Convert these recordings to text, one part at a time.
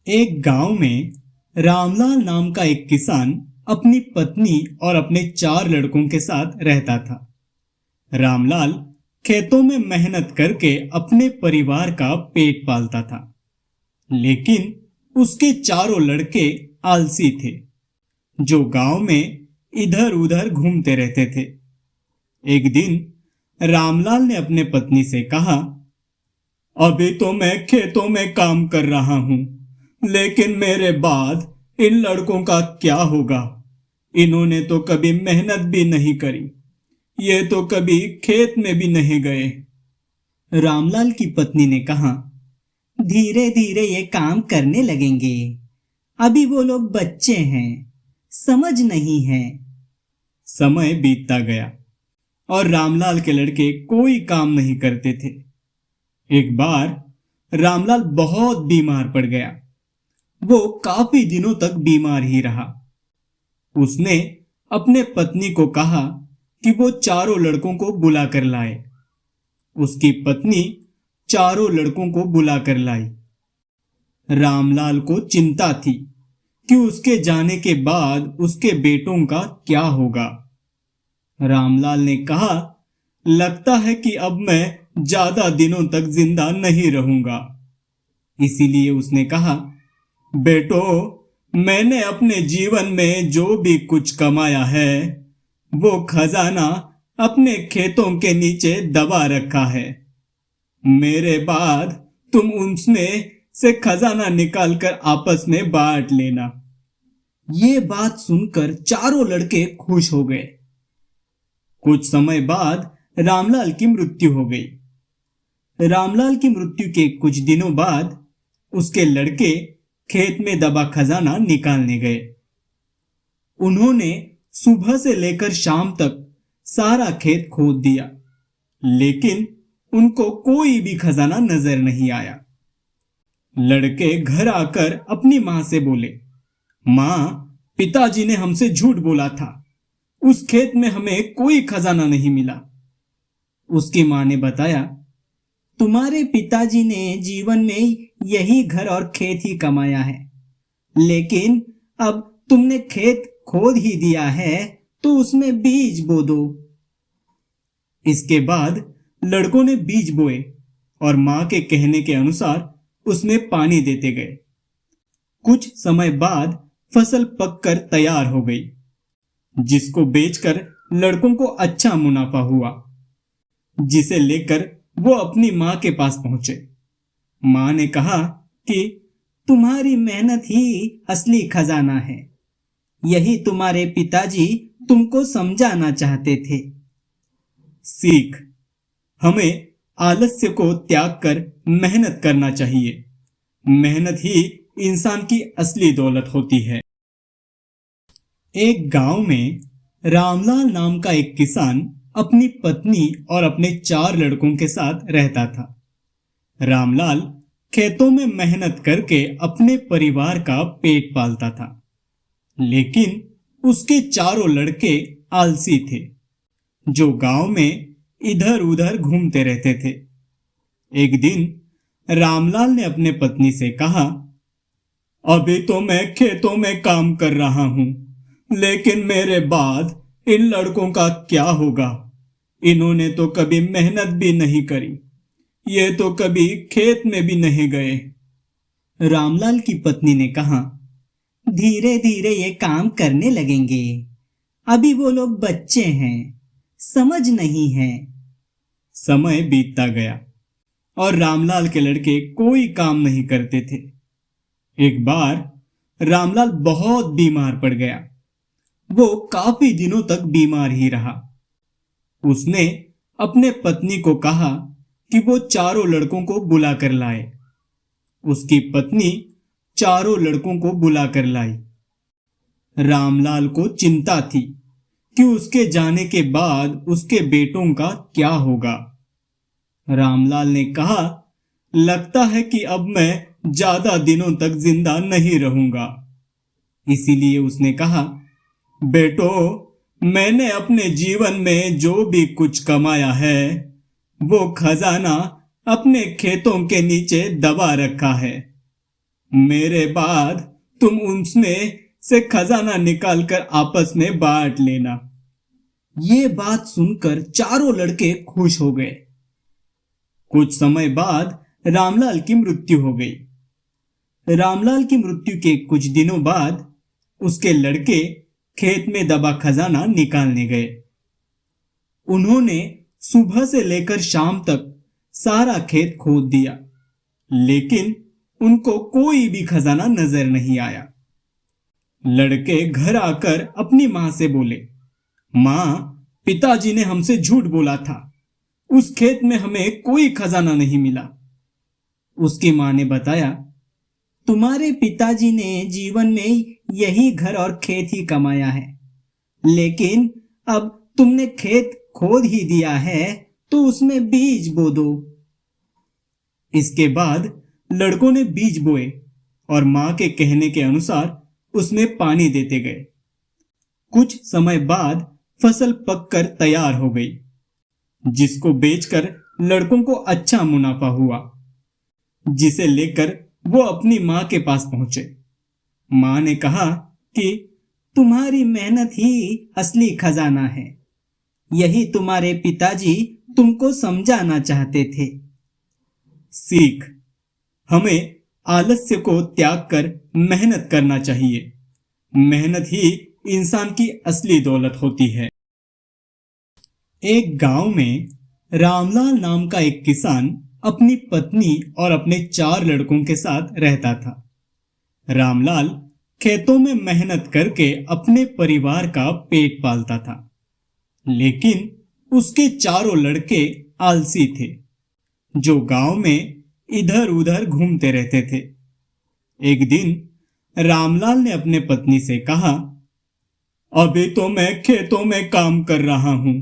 एक गांव में रामलाल नाम का एक किसान अपनी पत्नी और अपने 4 लड़कों के साथ रहता था। रामलाल खेतों में मेहनत करके अपने परिवार का पेट पालता था, लेकिन उसके चारों लड़के आलसी थे, जो गांव में इधर उधर घूमते रहते थे। एक दिन रामलाल ने अपने पत्नी से कहा, अभी तो मैं खेतों में काम कर रहा हूं, लेकिन मेरे बाद इन लड़कों का क्या होगा। इन्होंने तो कभी मेहनत भी नहीं करी, ये तो कभी खेत में भी नहीं गए। रामलाल की पत्नी ने कहा, धीरे धीरे ये काम करने लगेंगे। अभी वो लोग बच्चे हैं, समझ नहीं है। समय बीतता गया और रामलाल के लड़के कोई काम नहीं करते थे। एक बार रामलाल बहुत बीमार पड़ गया। वो काफी दिनों तक बीमार ही रहा। उसने अपने पत्नी को कहा कि वो चारों लड़कों को बुला कर लाए। उसकी पत्नी चारों लड़कों को बुला कर लाई। रामलाल को चिंता थी कि उसके जाने के बाद उसके बेटों का क्या होगा। रामलाल ने कहा, लगता है कि अब मैं ज्यादा दिनों तक जिंदा नहीं रहूंगा। इसीलिए उसने कहा, बेटो, मैंने अपने जीवन में जो भी कुछ कमाया है, वो खजाना अपने खेतों के नीचे दबा रखा है। मेरे बाद तुम उसमें से खजाना निकालकर आपस में बांट लेना। ये बात सुनकर चारों लड़के खुश हो गए। कुछ समय बाद रामलाल की मृत्यु हो गई। रामलाल की मृत्यु के कुछ दिनों बाद उसके लड़के खेत में दबा खजाना निकालने गए। उन्होंने सुबह से लेकर शाम तक सारा खेत खोद दिया, लेकिन उनको कोई भी खजाना नजर नहीं आया। लड़के घर आकर अपनी मां से बोले, मां, पिताजी ने हमसे झूठ बोला था। उस खेत में हमें कोई खजाना नहीं मिला। उसकी मां ने बताया, तुम्हारे पिताजी ने जीवन में यही घर और खेत ही कमाया है, लेकिन अब तुमने खेत खोद ही दिया है तो उसमें बीज बो दो। इसके बाद लड़कों ने बीज बोए और मां के कहने के अनुसार उसमें पानी देते गए। कुछ समय बाद फसल पककर तैयार हो गई, जिसको बेचकर लड़कों को अच्छा मुनाफा हुआ, जिसे लेकर वो अपनी मां के पास पहुंचे। मां ने कहा कि तुम्हारी मेहनत ही असली खजाना है। यही तुम्हारे पिताजी तुमको समझाना चाहते थे। सीख, हमें आलस्य को त्याग कर मेहनत करना चाहिए। मेहनत ही इंसान की असली दौलत होती है। एक गांव में रामलाल नाम का एक किसान अपनी पत्नी और अपने 4 लड़कों के साथ रहता था। रामलाल खेतों में मेहनत करके अपने परिवार का पेट पालता था, लेकिन उसके चारों लड़के आलसी थे, जो गांव में इधर उधर घूमते रहते थे। एक दिन रामलाल ने अपने पत्नी से कहा, अभी तो मैं खेतों में काम कर रहा हूं, लेकिन मेरे बाद इन लड़कों का क्या होगा। इन्होंने तो कभी मेहनत भी नहीं करी, ये तो कभी खेत में भी नहीं गए। रामलाल की पत्नी ने कहा, धीरे धीरे ये काम करने लगेंगे। अभी वो लोग बच्चे हैं, समझ नहीं है। समय बीतता गया और रामलाल के लड़के कोई काम नहीं करते थे। एक बार रामलाल बहुत बीमार पड़ गया। वो काफी दिनों तक बीमार ही रहा। उसने अपने पत्नी को कहा कि वो चारों लड़कों को बुला कर लाए। उसकी पत्नी चारों लड़कों को बुला कर लाई। रामलाल को चिंता थी कि उसके जाने के बाद उसके बेटों का क्या होगा। रामलाल ने कहा, लगता है कि अब मैं ज्यादा दिनों तक जिंदा नहीं रहूंगा। इसीलिए उसने कहा, बेटो, मैंने अपने जीवन में जो भी कुछ कमाया है, वो खजाना अपने खेतों के नीचे दबा रखा है। मेरे बाद तुम उसमें से खजाना निकालकर आपस में बांट लेना। ये बात सुनकर चारों लड़के खुश हो गए। कुछ समय बाद रामलाल की मृत्यु हो गई। रामलाल की मृत्यु के कुछ दिनों बाद उसके लड़के खेत में दबा खजाना निकालने गए। उन्होंने सुबह से लेकर शाम तक सारा खेत खोद दिया, लेकिन उनको कोई भी खजाना नजर नहीं आया। लड़के घर आकर अपनी मां से बोले, मां, पिताजी ने हमसे झूठ बोला था, उस खेत में हमें कोई खजाना नहीं मिला। उसकी मां ने बताया, तुम्हारे पिताजी ने जीवन में यही घर और खेत ही कमाया है, लेकिन अब तुमने खेत खोद ही दिया है तो उसमें बीज बो दो। इसके बाद लड़कों ने बीज बोए और मां के कहने के अनुसार उसमें पानी देते गए। कुछ समय बाद फसल पककर तैयार हो गई, जिसको बेचकर लड़कों को अच्छा मुनाफा हुआ, जिसे लेकर वो अपनी मां के पास पहुंचे। मां ने कहा कि तुम्हारी मेहनत ही असली खजाना है, यही तुम्हारे पिताजी तुमको समझाना चाहते थे। सीख, हमें आलस्य को त्याग कर मेहनत करना चाहिए। मेहनत ही इंसान की असली दौलत होती है। एक गांव में रामलाल नाम का एक किसान अपनी पत्नी और अपने 4 लड़कों के साथ रहता था। रामलाल खेतों में मेहनत करके अपने परिवार का पेट पालता था, लेकिन उसके चारों लड़के आलसी थे, जो गांव में इधर उधर घूमते रहते थे। एक दिन रामलाल ने अपने पत्नी से कहा, अभी तो मैं खेतों में काम कर रहा हूं,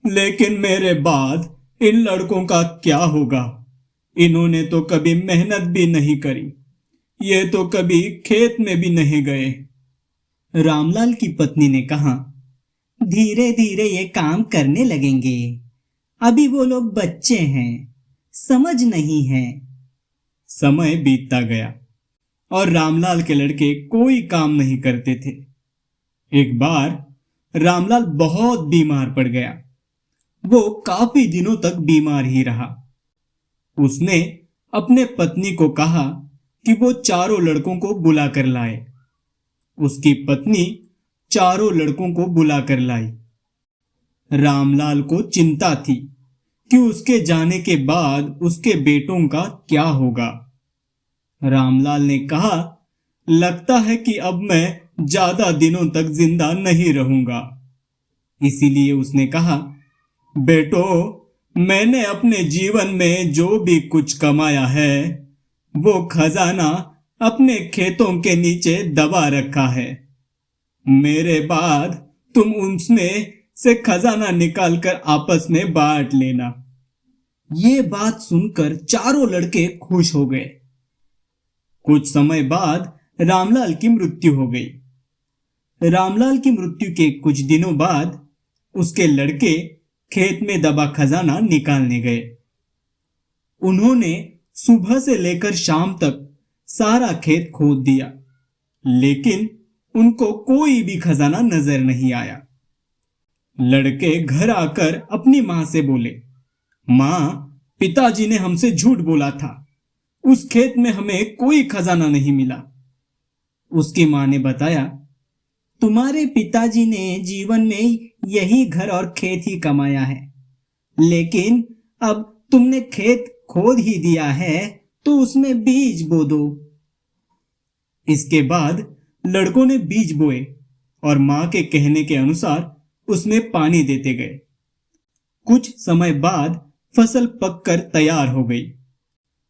लेकिन मेरे बाद इन लड़कों का क्या होगा? इन्होंने तो कभी मेहनत भी नहीं करी, ये तो कभी खेत में भी नहीं गए। रामलाल की पत्नी ने कहा, धीरे धीरे ये काम करने लगेंगे, अभी वो लोग बच्चे हैं, समझ नहीं है। समय बीतता गया और रामलाल के लड़के कोई काम नहीं करते थे। एक बार रामलाल बहुत बीमार पड़ गया। वो काफी दिनों तक बीमार ही रहा। उसने अपने पत्नी को कहा कि वो चारों लड़कों को बुला कर लाए। उसकी पत्नी चारों लड़कों को बुला कर लाई। रामलाल को चिंता थी कि उसके जाने के बाद उसके बेटों का क्या होगा। रामलाल ने कहा, लगता है कि अब मैं ज्यादा दिनों तक जिंदा नहीं रहूंगा। इसीलिए उसने कहा, बेटो, मैंने अपने जीवन में जो भी कुछ कमाया है वो खजाना अपने खेतों के नीचे दबा रखा है। मेरे बाद तुम उसमें से खजाना निकालकर आपस में बांट लेना। ये बात सुनकर चारों लड़के खुश हो गए। कुछ समय बाद रामलाल की मृत्यु हो गई। रामलाल की मृत्यु के कुछ दिनों बाद उसके लड़के खेत में दबा खजाना निकालने गए। उन्होंने सुबह से लेकर शाम तक सारा खेत खोद दिया, लेकिन उनको कोई भी खजाना नजर नहीं आया। लड़के घर आकर अपनी मां से बोले, मां, पिताजी ने हमसे झूठ बोला था, उस खेत में हमें कोई खजाना नहीं मिला। उसकी मां ने बताया, तुम्हारे पिताजी ने जीवन में यही घर और खेत ही कमाया है, लेकिन अब तुमने खेत खोद ही दिया है तो उसमें बीज बो दो। इसके बाद लड़कों ने बीज बोए और मां के कहने के अनुसार उसमें पानी देते गए। कुछ समय बाद फसल पककर तैयार हो गई,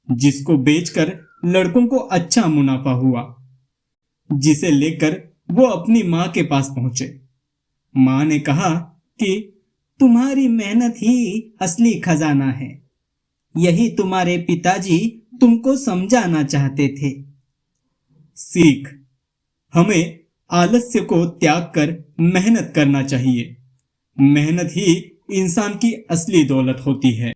जिसको बेचकर लड़कों को अच्छा मुनाफा हुआ, जिसे लेकर वो अपनी मां के पास पहुंचे। मां ने कहा कि तुम्हारी मेहनत ही असली खजाना है, यही तुम्हारे पिताजी तुमको समझाना चाहते थे। सीख, हमें आलस्य को त्याग कर मेहनत करना चाहिए। मेहनत ही इंसान की असली दौलत होती है।